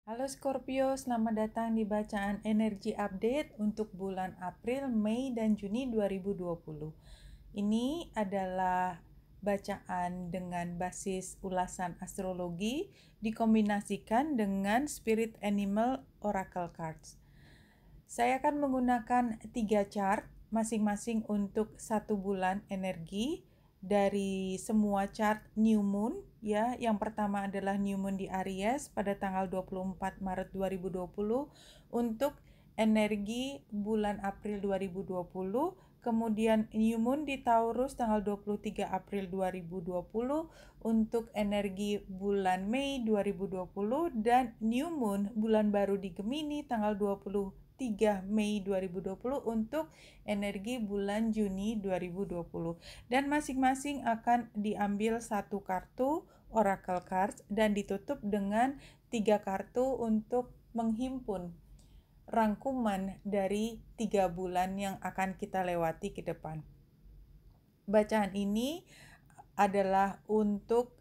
Halo Scorpio, selamat datang di bacaan energi update untuk bulan April, Mei, dan Juni 2020. Ini adalah bacaan dengan basis ulasan astrologi dikombinasikan dengan Spirit Animal Oracle Cards. Saya akan menggunakan 3 chart masing-masing untuk 1 bulan energi dari semua chart New Moon ya. Yang pertama adalah New Moon di Aries pada tanggal 24 Maret 2020 untuk energi bulan April 2020. Kemudian New Moon di Taurus tanggal 23 April 2020 untuk energi bulan Mei 2020 dan New Moon bulan baru di Gemini tanggal 23 Mei 2020 untuk energi bulan Juni 2020. Dan masing-masing akan diambil 1 kartu Oracle Cards dan ditutup dengan 3 kartu untuk menghimpun rangkuman dari 3 bulan yang akan kita lewati ke depan. Bacaan ini adalah untuk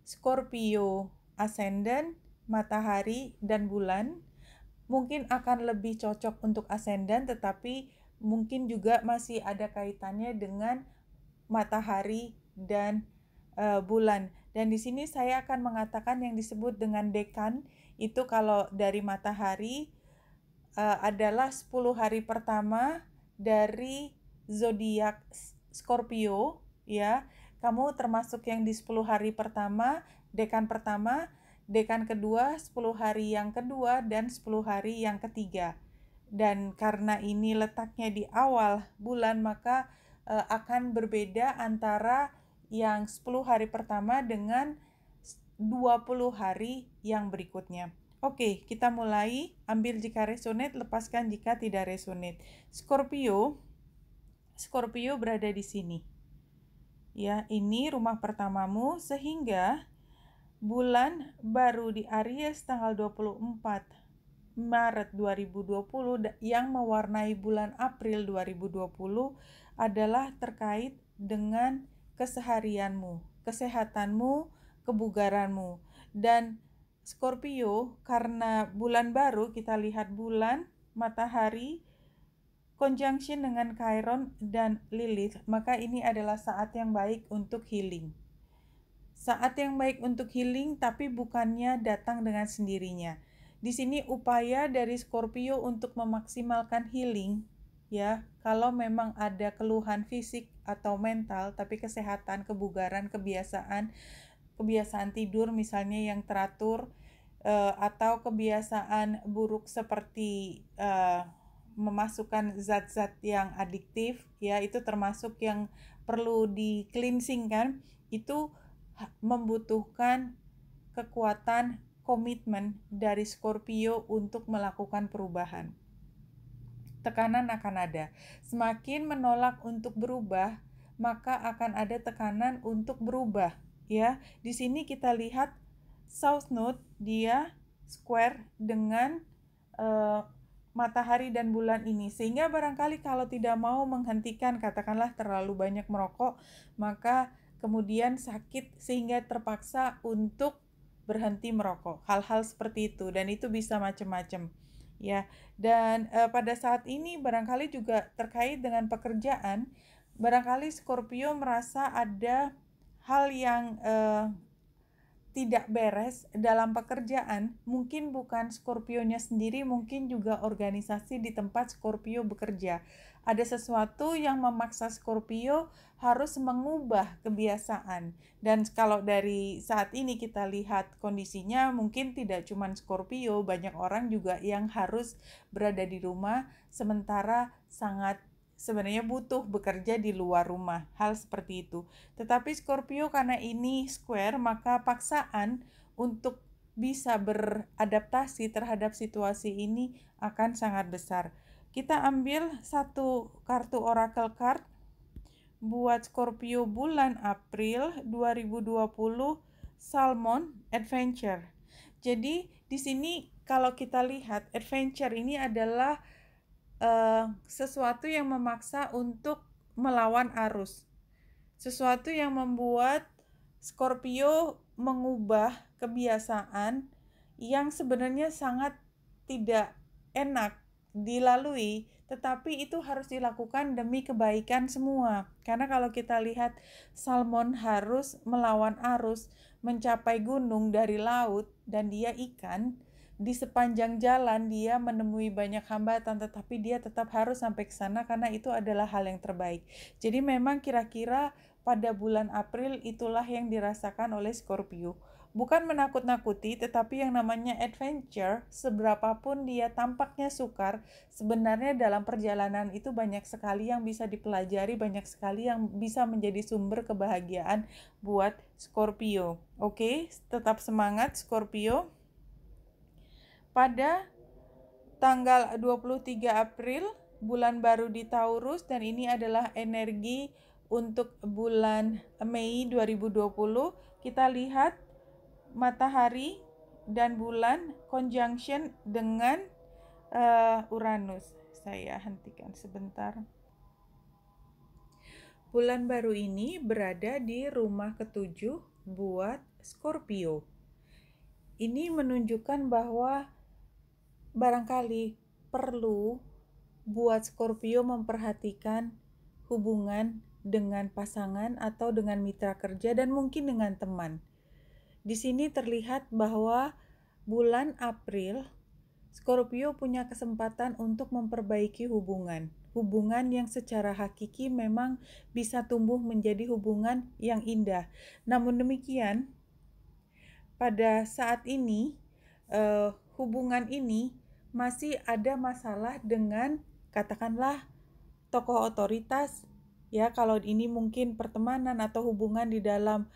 Scorpio ascendant, matahari, dan bulan. Mungkin akan lebih cocok untuk ascendant, tetapi mungkin juga masih ada kaitannya dengan matahari dan bulan. Dan di sini saya akan mengatakan yang disebut dengan dekan. Itu kalau dari matahari adalah 10 hari pertama dari zodiak Scorpio ya. Kamu termasuk yang di 10 hari pertama, dekan kedua, 10 hari yang kedua, dan 10 hari yang ketiga. Dan karena ini letaknya di awal bulan, maka akan berbeda antara yang 10 hari pertama dengan 20 hari yang berikutnya. Oke, kita mulai. Ambil jika resonate, lepaskan jika tidak resonate. Scorpio berada di sini. Ya, ini rumah pertamamu sehingga bulan baru di Aries tanggal 24 Maret 2020 yang mewarnai bulan April 2020 adalah terkait dengan keseharianmu, kesehatanmu, kebugaranmu. Dan Scorpio, karena bulan baru, kita lihat bulan, matahari, conjunction dengan Chiron dan Lilith, maka ini adalah saat yang baik untuk healing. Saat yang baik untuk healing, tapi bukannya datang dengan sendirinya. Di sini upaya dari Scorpio untuk memaksimalkan healing, ya. Kalau memang ada keluhan fisik atau mental, tapi kesehatan, kebugaran, kebiasaan tidur misalnya yang teratur, atau kebiasaan buruk seperti memasukkan zat-zat yang adiktif, ya, itu termasuk yang perlu di cleansing kan. Itu membutuhkan kekuatan komitmen dari Scorpio untuk melakukan perubahan. Tekanan akan ada. Semakin menolak untuk berubah, maka akan ada tekanan untuk berubah, ya. Di sini kita lihat South Node, dia square dengan matahari dan bulan ini, sehingga barangkali kalau tidak mau menghentikan, katakanlah terlalu banyak merokok, maka kemudian sakit sehingga terpaksa untuk berhenti merokok. Hal-hal seperti itu, dan itu bisa macam-macam ya. Dan pada saat ini barangkali juga terkait dengan pekerjaan, barangkali Scorpio merasa ada hal yang tidak beres dalam pekerjaan. Mungkin bukan Scorpio-nya sendiri, mungkin juga organisasi di tempat Scorpio bekerja. Ada sesuatu yang memaksa Scorpio harus mengubah kebiasaan. Dan kalau dari saat ini kita lihat kondisinya, mungkin tidak cuma Scorpio, banyak orang juga yang harus berada di rumah sementara sangat sebenarnya butuh bekerja di luar rumah, hal seperti itu. Tetapi Scorpio karena ini square, maka paksaan untuk bisa beradaptasi terhadap situasi ini akan sangat besar. Kita ambil 1 kartu Oracle Card buat Scorpio bulan April 2020, Salmon Adventure. Jadi di sini kalau kita lihat adventure ini adalah sesuatu yang memaksa untuk melawan arus, sesuatu yang membuat Scorpio mengubah kebiasaan yang sebenarnya sangat tidak enak dilalui, tetapi itu harus dilakukan demi kebaikan semua. Karena kalau kita lihat salmon harus melawan arus mencapai gunung dari laut dan dia ikan, di sepanjang jalan dia menemui banyak hambatan, tetapi dia tetap harus sampai ke sana karena itu adalah hal yang terbaik. Jadi memang kira-kira pada bulan April itulah yang dirasakan oleh Scorpio. Bukan menakut-nakuti, tetapi yang namanya adventure, seberapapun dia tampaknya sukar, sebenarnya dalam perjalanan itu banyak sekali yang bisa dipelajari, banyak sekali yang bisa menjadi sumber kebahagiaan buat Scorpio. Oke, tetap semangat Scorpio. Pada tanggal 23 April, bulan baru di Taurus, dan ini adalah energi untuk bulan Mei 2020. Kita lihat matahari dan bulan conjunction dengan Uranus. Saya hentikan sebentar. Bulan baru ini berada di rumah ketujuh buat Scorpio. Ini menunjukkan bahwa barangkali perlu buat Scorpio memperhatikan hubungan dengan pasangan atau dengan mitra kerja dan mungkin dengan teman. Di sini terlihat bahwa bulan April, Scorpio punya kesempatan untuk memperbaiki hubungan. Hubungan yang secara hakiki memang bisa tumbuh menjadi hubungan yang indah. Namun demikian, pada saat ini, hubungan ini masih ada masalah dengan, katakanlah, tokoh otoritas. Ya, kalau ini mungkin pertemanan atau hubungan di dalam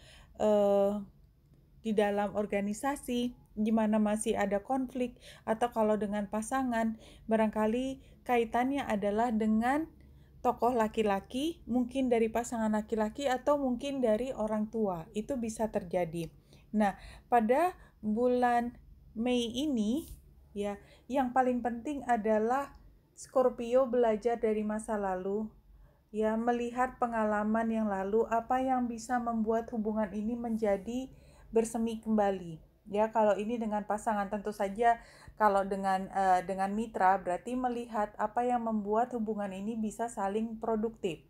organisasi, di mana masih ada konflik, atau kalau dengan pasangan, barangkali kaitannya adalah dengan tokoh laki-laki, mungkin dari pasangan laki-laki atau mungkin dari orang tua. Itu bisa terjadi. Nah, pada bulan Mei ini, ya, yang paling penting adalah Scorpio belajar dari masa lalu, ya, melihat pengalaman yang lalu, apa yang bisa membuat hubungan ini menjadi bersemi kembali. Ya, kalau ini dengan pasangan, tentu saja kalau dengan mitra berarti melihat apa yang membuat hubungan ini bisa saling produktif.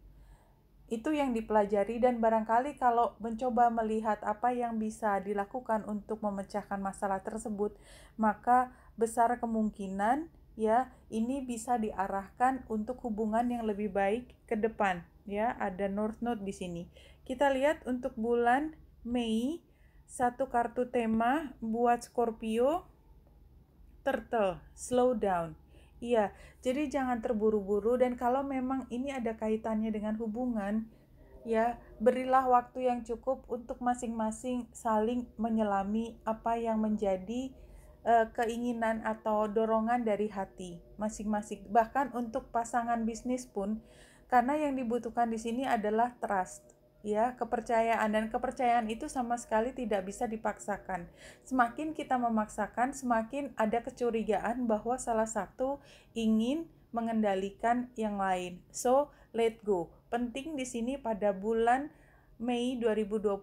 Itu yang dipelajari, dan barangkali kalau mencoba melihat apa yang bisa dilakukan untuk memecahkan masalah tersebut, maka besar kemungkinan ya ini bisa diarahkan untuk hubungan yang lebih baik ke depan. Ya, ada North Node di sini. Kita lihat untuk bulan Mei, satu kartu tema buat Scorpio, Turtle, slow down. Iya, jadi jangan terburu-buru, dan kalau memang ini ada kaitannya dengan hubungan, ya, berilah waktu yang cukup untuk masing-masing saling menyelami apa yang menjadi keinginan atau dorongan dari hati masing-masing. Bahkan untuk pasangan bisnis pun, karena yang dibutuhkan di sini adalah trust, ya, kepercayaan, dan kepercayaan itu sama sekali tidak bisa dipaksakan. Semakin kita memaksakan, semakin ada kecurigaan bahwa salah satu ingin mengendalikan yang lain. So, let go. Penting di sini pada bulan Mei 2020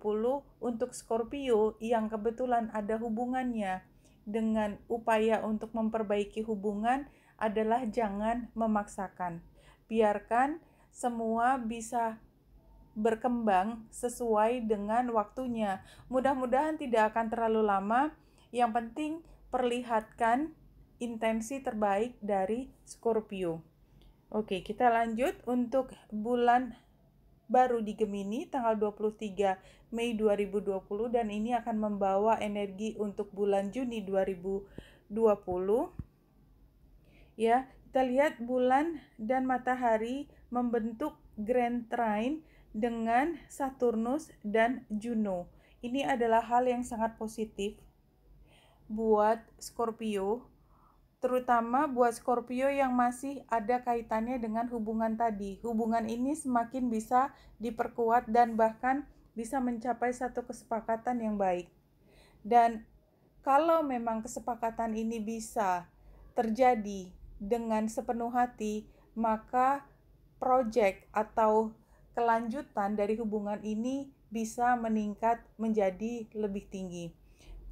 untuk Scorpio yang kebetulan ada hubungannya dengan upaya untuk memperbaiki hubungan adalah jangan memaksakan. Biarkan semua bisa berkembang sesuai dengan waktunya. Mudah-mudahan tidak akan terlalu lama. Yang penting perlihatkan intensi terbaik dari Scorpio. Oke, kita lanjut untuk bulan baru di Gemini tanggal 23 Mei 2020, dan ini akan membawa energi untuk bulan Juni 2020. Ya, kita lihat bulan dan matahari membentuk Grand Trine dengan Saturnus dan Juno. Ini adalah hal yang sangat positif buat Scorpio, terutama buat Scorpio yang masih ada kaitannya dengan hubungan tadi. Hubungan ini semakin bisa diperkuat dan bahkan bisa mencapai satu kesepakatan yang baik. Dan kalau memang kesepakatan ini bisa terjadi dengan sepenuh hati, maka project atau kelanjutan dari hubungan ini bisa meningkat menjadi lebih tinggi.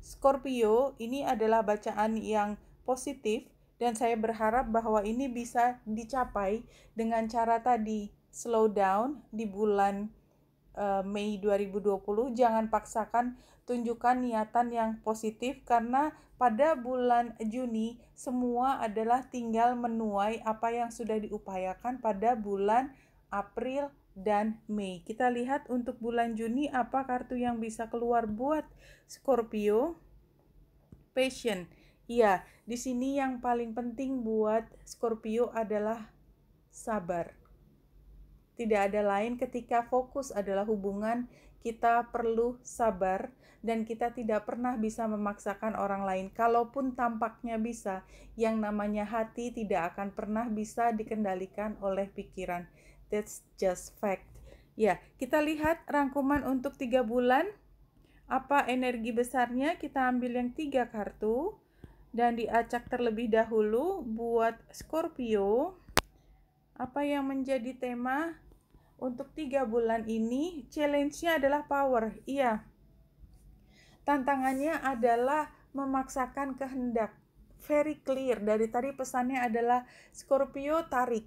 Scorpio, ini adalah bacaan yang positif dan saya berharap bahwa ini bisa dicapai dengan cara tadi, slow down di bulan Mei 2020. Jangan paksakan, tunjukkan niatan yang positif karena pada bulan Juni semua adalah tinggal menuai apa yang sudah diupayakan pada bulan April dan Mei. Kita lihat untuk bulan Juni apa kartu yang bisa keluar buat Scorpio. Passion. Iya, di sini yang paling penting buat Scorpio adalah sabar. Tidak ada lain ketika fokus adalah hubungan, kita perlu sabar dan kita tidak pernah bisa memaksakan orang lain. Kalaupun tampaknya bisa, yang namanya hati tidak akan pernah bisa dikendalikan oleh pikiran. That's just fact. Ya, kita lihat rangkuman untuk 3 bulan. Apa energi besarnya? Kita ambil yang 3 kartu dan diacak terlebih dahulu buat Scorpio. Apa yang menjadi tema untuk 3 bulan ini? Challenge-nya adalah power. Iya. Tantangannya adalah memaksakan kehendak. Very clear. Dari tadi pesannya adalah Scorpio tarik,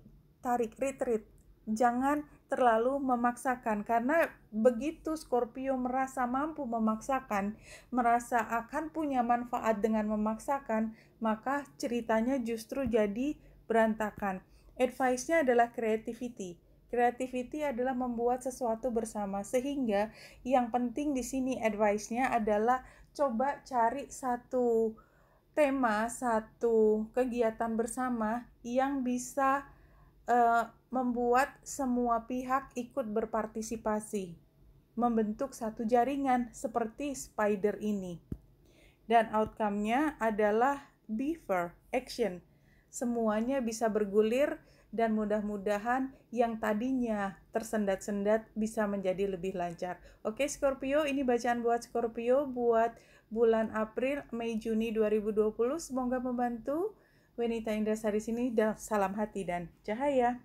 retreat. Jangan terlalu memaksakan, karena begitu Scorpio merasa mampu memaksakan, merasa akan punya manfaat dengan memaksakan, maka ceritanya justru jadi berantakan. Advice-nya adalah creativity. Creativity adalah membuat sesuatu bersama, sehingga yang penting di sini advice-nya adalah coba cari satu tema, satu kegiatan bersama yang bisa membuat semua pihak ikut berpartisipasi, membentuk satu jaringan seperti spider ini. Dan outcome-nya adalah beaver, action. Semuanya bisa bergulir dan mudah-mudahan yang tadinya tersendat-sendat bisa menjadi lebih lancar. Oke Scorpio, ini bacaan buat Scorpio buat bulan April, Mei, Juni 2020. Semoga membantu. Wenita Indrasari sini, salam hati dan cahaya.